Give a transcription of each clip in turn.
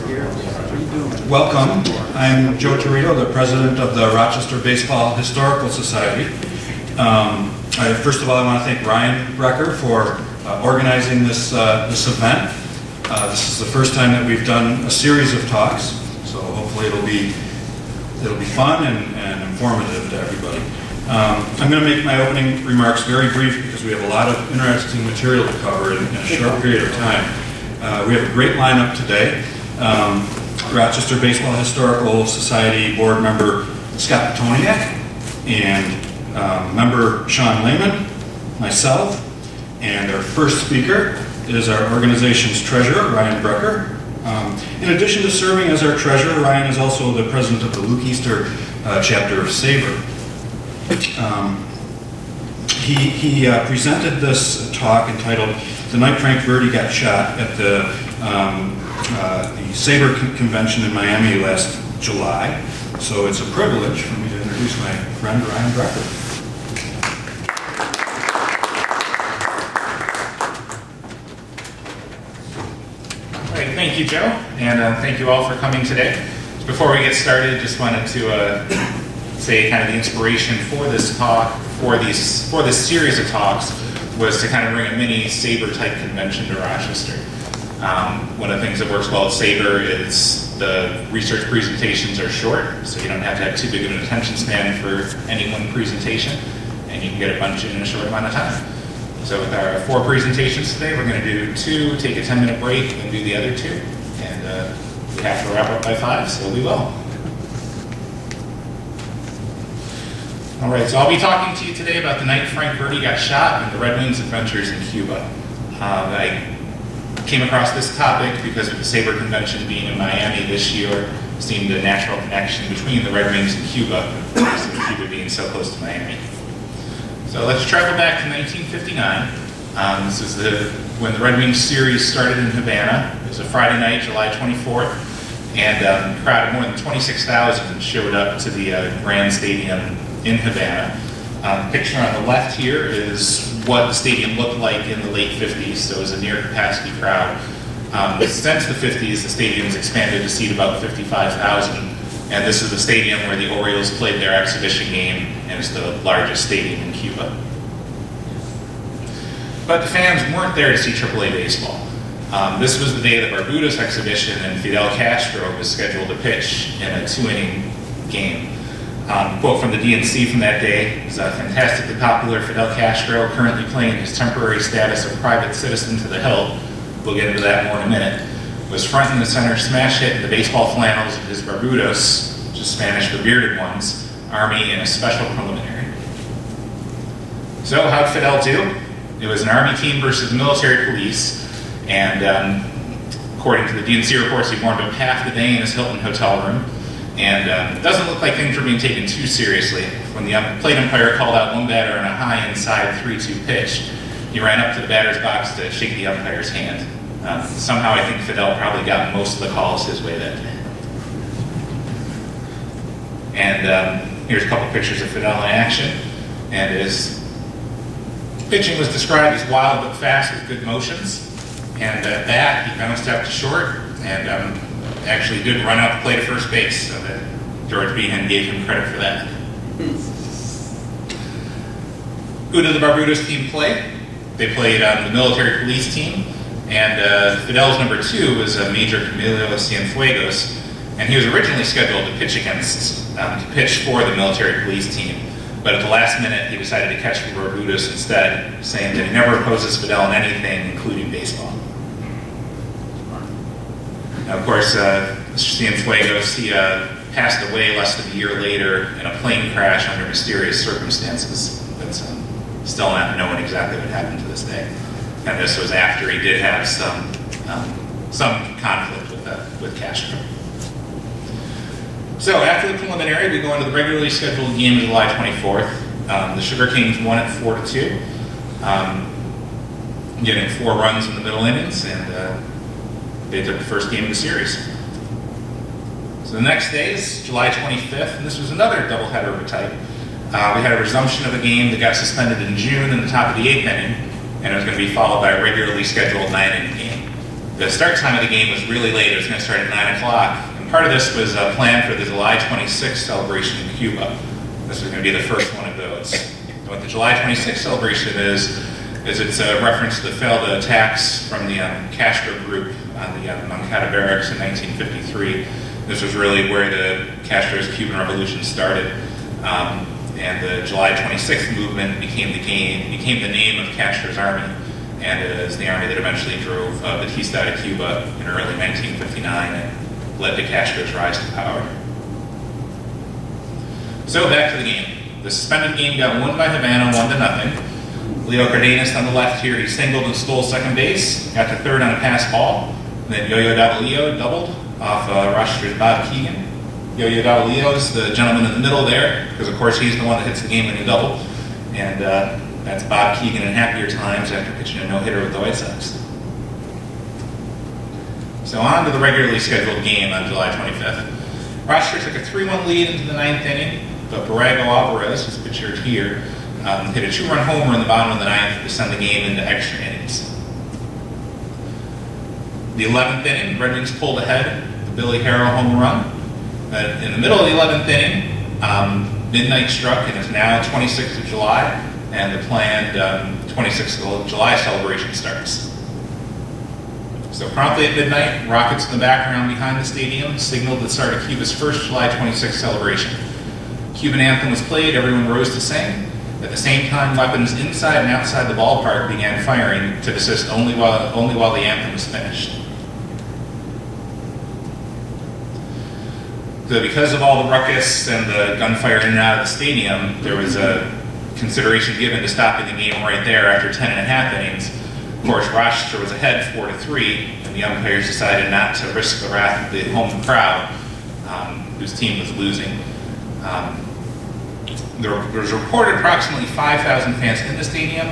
Welcome. I'm Joe Torito, the president of the Rochester Baseball Historical Society. First of all, I want to thank Ryan Brecker for organizing this event. This is the first time that we've done a series of talks, so hopefully it'll be fun and informative to everybody. I'm going to make my opening remarks very brief because we have a lot of interesting material to cover in a short period of time. We have a great lineup today. Rochester Baseball Historical Society board member Scott Petoniak and member Sean Lehman, myself, and our first speaker is our organization's treasurer, Ryan Brecker. In addition to serving as our treasurer, Ryan is also the president of the Luke Easter chapter of SABR. He presented this talk entitled "The Night Frank Verdi Got Shot" at the SABR convention in Miami last July. So it's a privilege for me to introduce my friend Ryan Brecker. All right, thank you, Joe, and thank you all for coming today. Before we get started, just wanted to say kind of the inspiration for this talk, for this series of talks, was to kind of bring a mini SABR type convention to Rochester. One of the things that works well at SABR is the research presentations are short, so you don't have to have too big of an attention span for any one presentation, and you can get a bunch in a short amount of time. So with our 4 presentations today, we're going to do 2, take a 10-minute break, and do the other 2. And we have to wrap up by 5, so we will. All right, so I'll be talking to you today about the night Frank Verdi got shot and the Red Wings' adventures in Cuba. I came across this topic because of the SABR convention being in Miami this year, seemed a natural connection between the Red Wings and Cuba, with Cuba being so close to Miami. So let's travel back to 1959. This is when the Red Wings series started in Havana. It was a Friday night, July 24th, and a crowd of more than 26,000 showed up to the Grand Stadium in Havana. The picture on the left here is what the stadium looked like in the late 50s, so it was a near capacity crowd. Since the 50s, the stadium's expanded to seat about 55,000, and this is the stadium where the Orioles played their exhibition game, and it's the largest stadium in Cuba. But the fans weren't there to see AAA baseball. This was the day of the Barbudos exhibition, and Fidel Castro was scheduled to pitch in a 2-inning game. Quote from the DNC from that day is fantastically popular Fidel Castro, currently playing his temporary status of private citizen to the hilt, we'll get into that more in a minute, was front and center smash hit in the baseball flannels of his Barbudos, which is Spanish for bearded ones, army in a special preliminary. So how'd Fidel do? It was an army team versus the military police, and according to the DNC reports, he warmed up half the day in his Hilton hotel room. And it doesn't look like things were being taken too seriously. When the plate umpire called out one batter on a high inside 3-2 pitch, he ran up to the batter's box to shake the umpire's hand. Somehow I think Fidel probably got most of the calls his way that day. And here's a couple pictures of Fidel in action. And his pitching was described as wild but fast with good motions. And at that, he bounced out to short and actually did run out the plate at first base, so that George Behan gave him credit for that. Who did the Barbudos team play? They played the military police team, and Fidel's number 2 was Major Camilo Cienfuegos, and he was originally scheduled to pitch for the military police team, but at the last minute he decided to catch for Barbudos instead, saying that he never opposes Fidel in anything, including baseball. Now, of course, Cienfuegos, he passed away less than a year later in a plane crash under mysterious circumstances. That's still not known exactly what happened to this day. And this was after he did have some conflict with Castro. So after the preliminary, we go into the regularly scheduled game of July 24th. The Sugar Kings won it 4-2, getting 4 runs in the middle innings, and they took the first game of the series. So the next day is July 25th, and this was another doubleheader of a type. We had a resumption of a game that got suspended in June in the top of the 8th inning, and it was going to be followed by a regularly scheduled 9-inning game. The start time of the game was really late. It was going to start at 9 o'clock. And part of this was planned for the July 26th celebration in Cuba. This was going to be the first one of those. And what the July 26th celebration is it's a reference to the failed attacks from the Castro group on the Moncada barracks in 1953. This was really where the Castro's Cuban Revolution started. And the July 26th movement became the name of Castro's army, and it is the army that eventually drove Batista out of Cuba in early 1959 and led to Castro's rise to power. So back to the game. The suspended game got won by Havana 1-0. Leo Cardenas on the left here, he singled and stole second base, got to third on a pass ball, and then Yo-Yo Davalillo doubled off Rochester's Bob Keegan. Yo-Yo Davalillo is the gentleman in the middle there, because of course he's the one that hits the game when you double. And that's Bob Keegan in happier times after pitching a no-hitter with the White Sox. So on to the regularly scheduled game on July 25th. Rochester took a 3-1 lead into the 9th inning, but Borrego Alvarez, who's pictured here, hit a 2-run homer in the bottom of the 9th to send the game into extra innings. The 11th inning, Red Wings pulled ahead, the Billy Harrow home run. In the middle of the 11th inning, midnight struck, and it's now 26th of July, and the planned 26th of July celebration starts. So promptly at midnight, rockets in the background behind the stadium signaled the start of Cuba's first July 26th celebration. Cuban anthem was played, everyone rose to sing. At the same time, weapons inside and outside the ballpark began firing to desist only while the anthem was finished. So because of all the ruckus and the gunfire in and out of the stadium, there was a consideration given to stopping the game right there after 10.5 innings. Of course, Rochester was ahead 4-3, and the umpires decided not to risk the wrath of the home crowd, whose team was losing. There was reported approximately 5,000 fans in the stadium.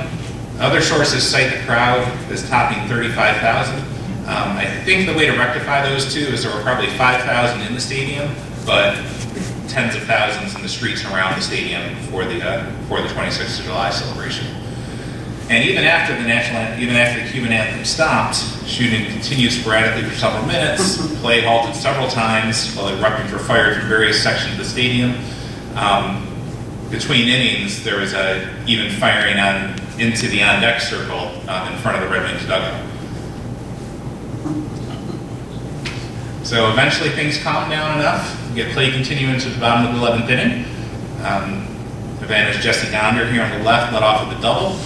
Other sources cite the crowd as topping 35,000. I think the way to rectify those two is there were probably 5,000 in the stadium, but tens of thousands in the streets around the stadium for the 26th of July celebration. And even after the Cuban anthem stopped, shooting continued sporadically for several minutes. Play halted several times while eruptions were fired from various sections of the stadium. Between innings, there was even firing into the on-deck circle in front of the Red Wings dugout. So eventually things calmed down enough. We get play continue into the bottom of the 11th inning. Havana's Jesse Gonder here on the left led off with a double.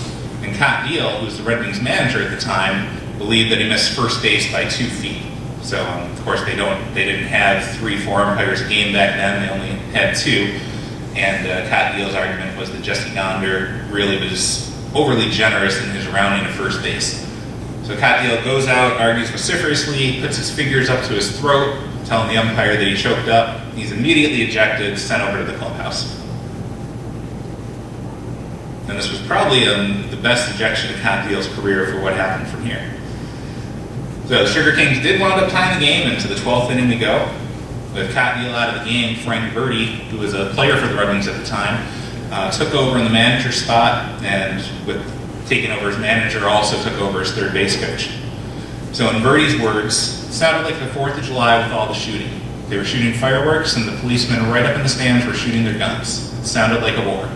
And Cot Deal, who was the Red Wings manager at the time, believed that he missed first base by 2 feet. So of course they didn't have 3-4 umpires a game back then. They only had 2. And Cot Deal's argument was that Jesse Gonder really was overly generous in his rounding to first base. So Cot Deal goes out, argues vociferously, puts his fingers up to his throat, telling the umpire that he choked up. He's immediately ejected, sent over to the clubhouse. And this was probably the best ejection of Cot Deal's career for what happened from here. So the Sugar Kings did wind up tying the game into the 12th inning to go. With Cot Deal out of the game, Frank Verdi, who was a player for the Red Wings at the time, took over in the manager spot, and with taking over as manager, also took over as third base coach. So in Verdi's words, it sounded like the 4th of July with all the shooting. They were shooting fireworks, and the policemen right up in the stands were shooting their guns. It sounded like a war.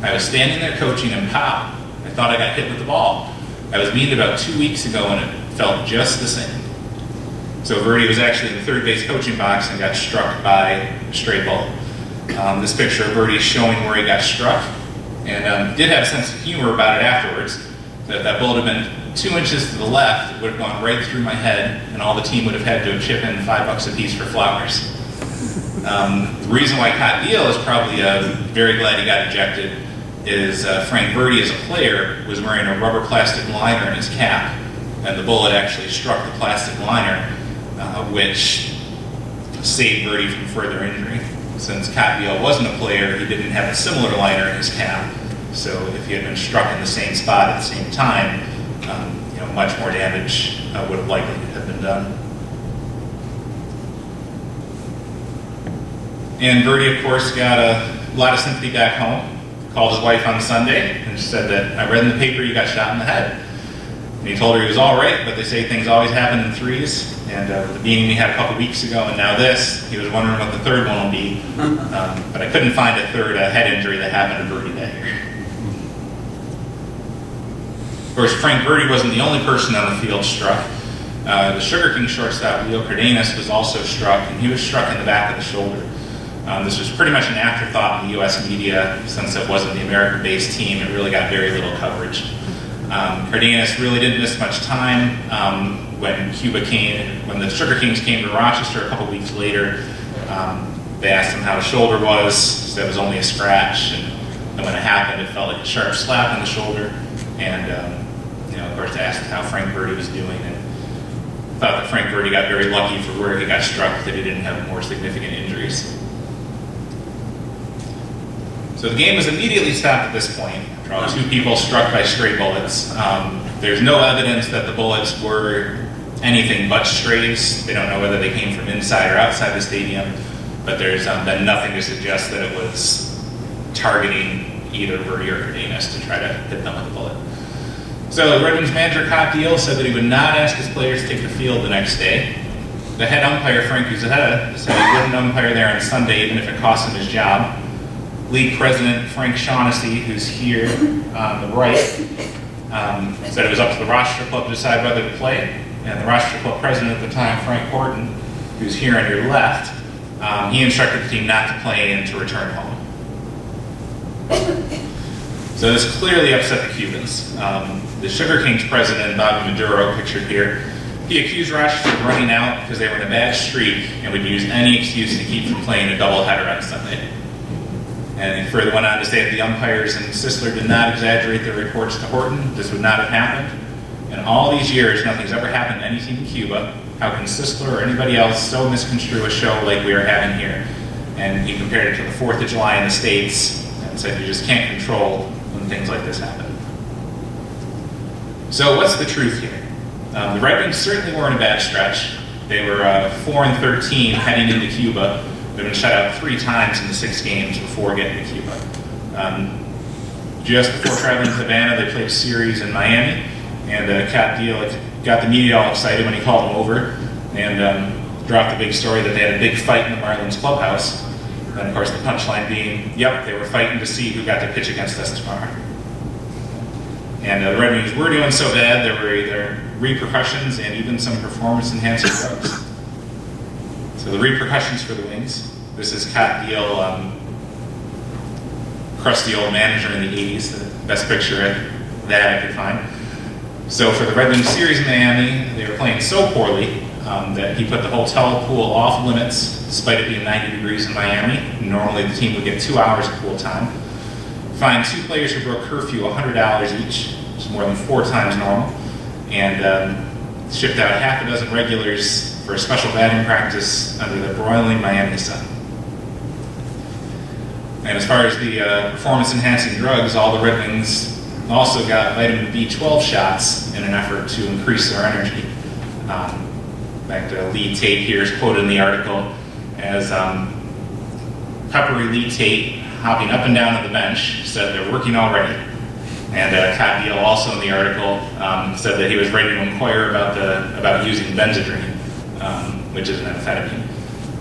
I was standing there coaching, and pow, I thought I got hit with the ball. I was beamed about 2 weeks ago, and it felt just the same. So Verdi was actually in the third base coaching box and got struck by a stray bullet. This picture of Verdi is showing where he got struck, and did have a sense of humor about it afterwards. That if that bullet had been 2 inches to the left, it would have gone right through my head, and all the team would have had to chip in $5 a piece for flowers. The reason why Cot Deal is probably very glad he got ejected is Frank Verdi, as a player, was wearing a rubber plastic liner in his cap, and the bullet actually struck the plastic liner, which saved Verdi from further injury. Since Cot Deal wasn't a player, he didn't have a similar liner in his cap, so if he had been struck in the same spot at the same time, much more damage would have likely have been done. And Verdi, of course, got a lot of sympathy back home. Called his wife on Sunday and said that, I read in the paper you got shot in the head. And he told her he was all right, but they say things always happen in threes. And the meeting we had a couple weeks ago, and now this, he was wondering what the third one will be. But I couldn't find a third head injury that happened to Verdi that year. Of course, Frank Verdi wasn't the only person on the field struck. The Sugar King shortstop, Leo Cardenas, was also struck, and he was struck in the back of the shoulder. This was pretty much an afterthought in the U.S. media, since it wasn't the American-based team. It really got very little coverage. Cardenas really didn't miss much time. When the Sugar Kings came to Rochester a couple weeks later, they asked him how his shoulder was. He said it was only a scratch, and then when it happened, it felt like a sharp slap on the shoulder. And of course, they asked how Frank Verdi was doing, and thought that Frank Verdi got very lucky for where he got struck, that he didn't have more significant injuries. So the game was immediately stopped at this point. After all, two people struck by stray bullets. There's no evidence that the bullets were anything but strays. They don't know whether they came from inside or outside the stadium, but there's been nothing to suggest that it was targeting either Verdi or Cardenas to try to hit them with a bullet. So the Red Wings manager, Cott Deal, said that he would not ask his players to take the field the next day. The head umpire, Frank Uzzetta, said he wouldn't umpire there on Sunday even if it cost him his job. League president Frank Shaughnessy, who's here on the right, said it was up to the Rochester club to decide whether to play. And the Rochester club president at the time, Frank Horton, who's here on your left, he instructed the team not to play and to return home. So this clearly upset the Cubans. The Sugar Kings president, Bobby Maduro, pictured here, he accused Rochester of running out because they were in a bad streak and would use any excuse to keep from playing a doubleheader on Sunday. And he further went on to say that the umpires and Sisler did not exaggerate their reports to Horton. This would not have happened. In all these years, nothing's ever happened to any team in Cuba. How can Sisler or anybody else so misconstrue a show like we are having here? And he compared it to the 4th of July in the States and said you just can't control when things like this happen. So what's the truth here? The Red Wings certainly were in a bad stretch. They were 4-13 heading into Cuba. They've been shut out 3 times in the 6 games before getting to Cuba. Just before traveling to Havana, they played a series in Miami, and Cat Deal got the media all excited when he called them over and dropped the big story that they had a big fight in the Marlins clubhouse. And of course, the punchline being, yep, they were fighting to see who got to pitch against us tomorrow. And the Red Wings were doing so bad, there were either repercussions and even some performance-enhancing drugs. So the repercussions for the Wings. This is Cat Deal, crusty old manager in the 80s, the best picture of that I could find. So for the Red Wings series in Miami, they were playing so poorly that he put the hotel pool off limits, despite it being 90 degrees in Miami. Normally the team would get 2 hours of pool time. Fined 2 players who broke curfew $100 each, which is more than 4 times normal, and shipped out half a dozen regulars for a special batting practice under the broiling Miami sun. And as far as the performance-enhancing drugs, all the Red Wings also got vitamin B12 shots in an effort to increase their energy. In fact, Lee Tate here is quoted in the article as Peppery Lee Tate, hopping up and down on the bench, said they're working already. And Cat Deal, also in the article, said that he was ready to inquire about using Benzedrine, which is an amphetamine.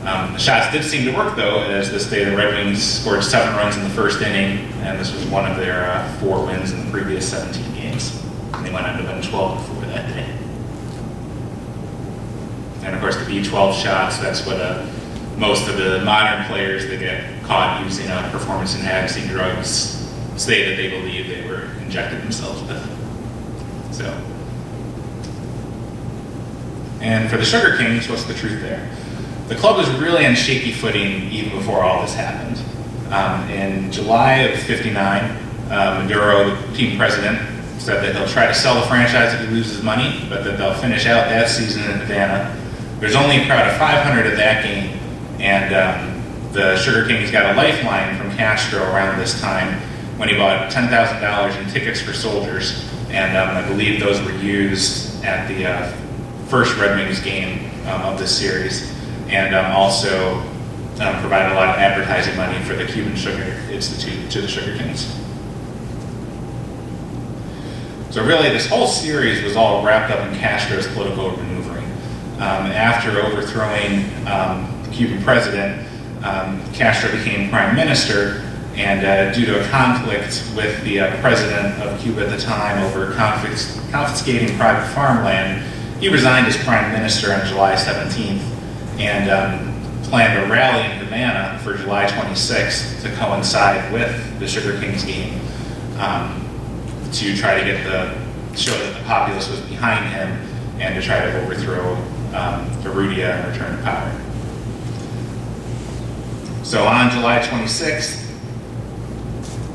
The shots did seem to work, though, as this day the Red Wings scored 7 runs in the first inning, and this was one of their 4 wins in the previous 17 games. And they went on to win 12 before that day. And of course, the B12 shots, that's what most of the modern players that get caught using performance-enhancing drugs say that they believe they were injected themselves with. So, and for the Sugar Kings, what's the truth there? The club was really on shaky footing even before all this happened. In July of '59, Maduro, the team president, said that he'll try to sell the franchise if he loses money, but that they'll finish out that season in Havana. There's only a crowd of 500 at that game, and the Sugar Kings got a lifeline from Castro around this time when he bought $10,000 in tickets for soldiers, and I believe those were used at the first Red Wings game of this series, and also provided a lot of advertising money for the Cuban Sugar Institute to the Sugar Kings. So So really, this whole series was all wrapped up in Castro's political maneuvering. After overthrowing the Cuban president, Castro became prime minister, and due to a conflict with the president of Cuba at the time over confiscating private farmland, he resigned as prime minister on July 17th and planned a rally in Havana for July 26th to coincide with the Sugar Kings game to try to show that the populace was behind him and to try to overthrow Verdi and return to power. So on July 26th,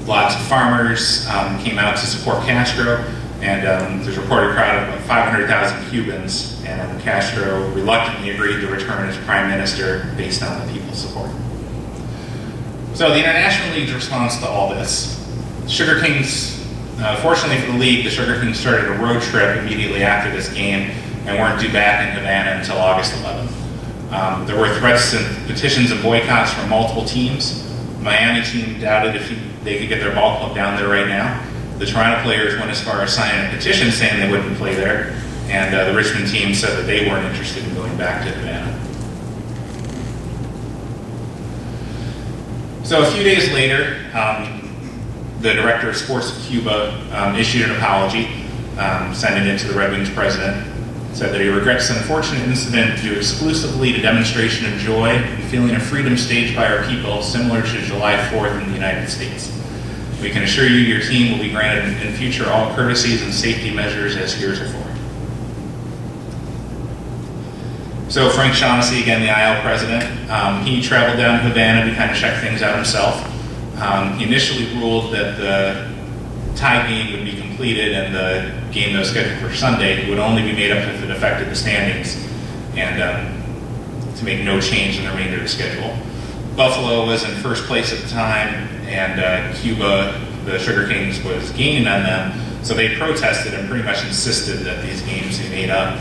lots of farmers came out to support Castro, and there's a reported crowd of about 500,000 Cubans, and Castro reluctantly agreed to return as prime minister based on the people's support. So the International League's response to all this, Sugar Kings, fortunately for the league, the Sugar Kings started a road trip immediately after this game and weren't due back in Havana until August 11th. There were threats and petitions and boycotts from multiple teams. The Miami team doubted if they could get their ball club down there right now. The Toronto players went as far as signing a petition saying they wouldn't play there, and the Richmond team said that they weren't interested in going back to Havana. So a few days later, the director of sports of Cuba issued an apology, sending it to the Red Wings president. Said that he regrets the unfortunate incident due exclusively to demonstration of joy and feeling of freedom staged by our people, similar to July 4th in the United States. We can assure you your team will be granted in future all courtesies and safety measures as heretofore. So Frank Shaughnessy, again the IL president, he traveled down to Havana to kind of check things out himself. He initially ruled that the tie game would be completed and the game that was scheduled for Sunday would only be made up if it affected the standings, and to make no change in the remainder of the schedule. Buffalo was in first place at the time, and Cuba, the Sugar Kings, was gaining on them, so they protested and pretty much insisted that these games be made up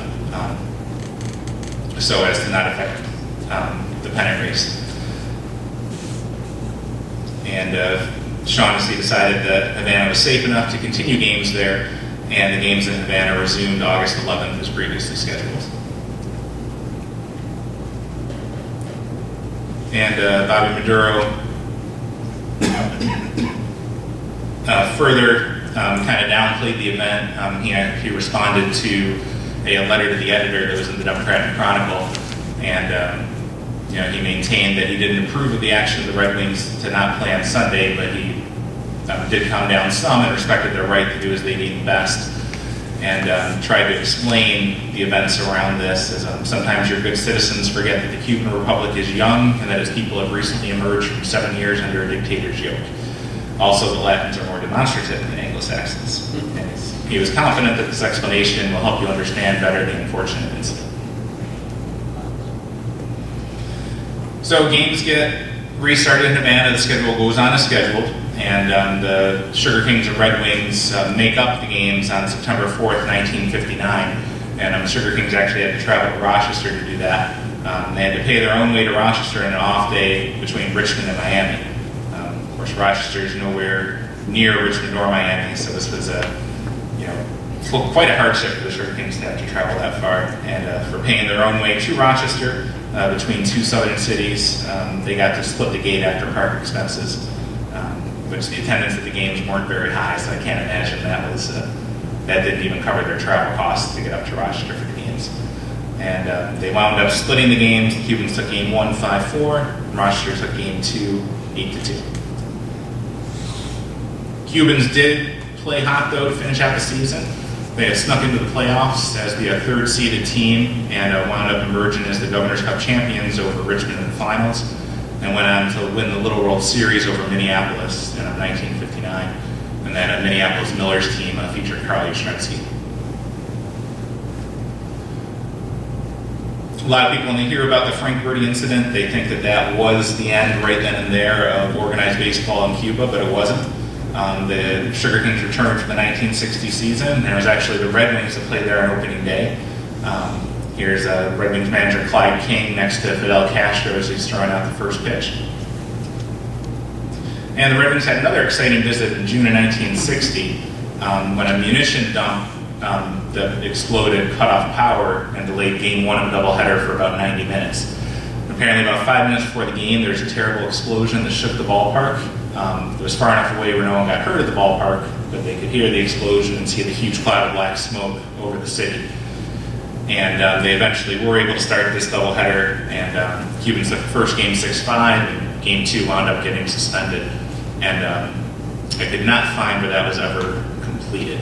so as to not affect the pennant race. And Shaughnessy decided that Havana was safe enough to continue games there, and the games in Havana resumed August 11th as previously scheduled. And Bobby Maduro further kind of downplayed the event. He responded to a letter to the editor that was in the Democratic Chronicle, and he maintained that he didn't approve of the action of the Red Wings to not play on Sunday, but he did calm down some and respected their right to do as they deemed best, and tried to explain the events around this as sometimes your good citizens forget that the Cuban Republic is young and that its people have recently emerged from 7 years under a dictator's yoke. Also, the Latins are more demonstrative than Anglo-Saxons. And he was confident that this explanation will help you understand better the unfortunate incident. So games get restarted in Havana, the schedule goes on as scheduled, and the Sugar Kings and Red Wings make up the games on September 4th, 1959, and the Sugar Kings actually had to travel to Rochester to do that. They had to pay their own way to Rochester in an off day between Richmond and Miami. Of course, Rochester is nowhere near Richmond or Miami, so this was quite a hardship for the Sugar Kings to have to travel that far, and for paying their own way to Rochester between two southern cities, they got to split the gate after park expenses, which the attendance at the games weren't very high, so I can't imagine that didn't even cover their travel costs to get up to Rochester for the games. And they wound up splitting the games. The Cubans took game 1, 5-4, and Rochester took game 2, 8-2. Cubans did play hot, though, to finish out the season. They had snuck into the playoffs as the third-seeded team and wound up emerging as the Governor's Cup champions over Richmond in the finals, and went on to win the Little World Series over Minneapolis in 1959. And then Minneapolis Millers team featured Carl Yastrzemski. A lot of people, when they hear about the Frank Verdi incident, they think that was the end right then and there of organized baseball in Cuba, but it wasn't. The Sugar Kings returned for the 1960 season, and it was actually the Red Wings that played there on opening day. Here's Red Wings manager Clyde King next to Fidel Castro as he's throwing out the first pitch. And the Red Wings had another exciting visit in June of 1960. when a munition dump that exploded cut off power and delayed game one of a doubleheader for about 90 minutes. Apparently about 5 minutes before the game, there was a terrible explosion that shook the ballpark. It was far enough away where no one got hurt at the ballpark, but they could hear the explosion and see the huge cloud of black smoke over the city. And they eventually were able to start this doubleheader, and Cubans took the first game 6-5, and game 2 wound up getting suspended. And I could not find where that was ever completed.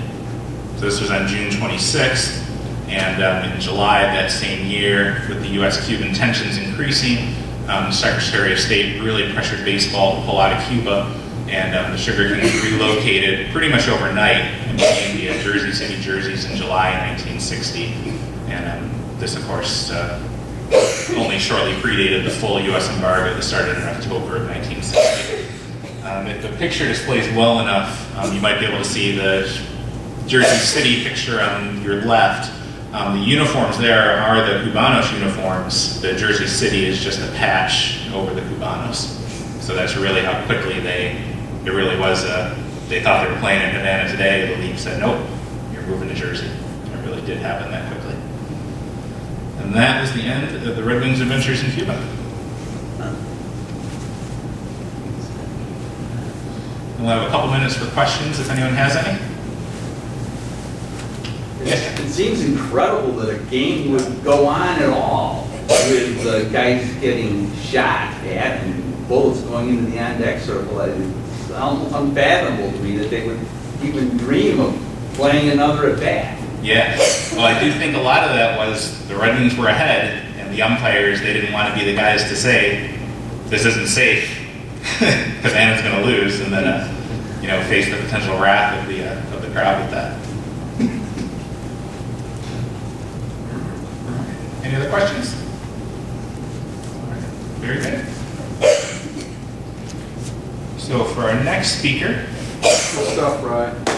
So this was on June 26th, and in July of that same year, with the U.S.-Cuban tensions increasing, the Secretary of State really pressured baseball to pull out of Cuba, and the Sugar Kings relocated pretty much overnight and became the Jersey City Jerseys in July 1960. And this, of course, only shortly predated the full U.S. embargo that started in October of 1960. If the picture displays well enough, you might be able to see the Jersey City picture on your left. The uniforms there are the Cubanos uniforms. The Jersey City is just a patch over the Cubanos. So that's really how quickly they thought they were playing in Havana today. The league said, nope, you're moving to Jersey. And it really did happen that quickly. And that was the end of the Red Wings adventures in Cuba. We'll have a couple minutes for questions if anyone has any. It seems incredible that a game would go on at all with guys getting shot at and bullets going into the on-deck circle. It's almost unfathomable to me that they would even dream of playing another at bat. Yeah, well, I do think a lot of that was the Red Wings were ahead, and the umpires, they didn't want to be the guys to say, this isn't safe, because Anna's going to lose, and then, face the potential wrath of the crowd with that. Any other questions? All right. Very good. So for our next speaker, Good stuff, Ryan.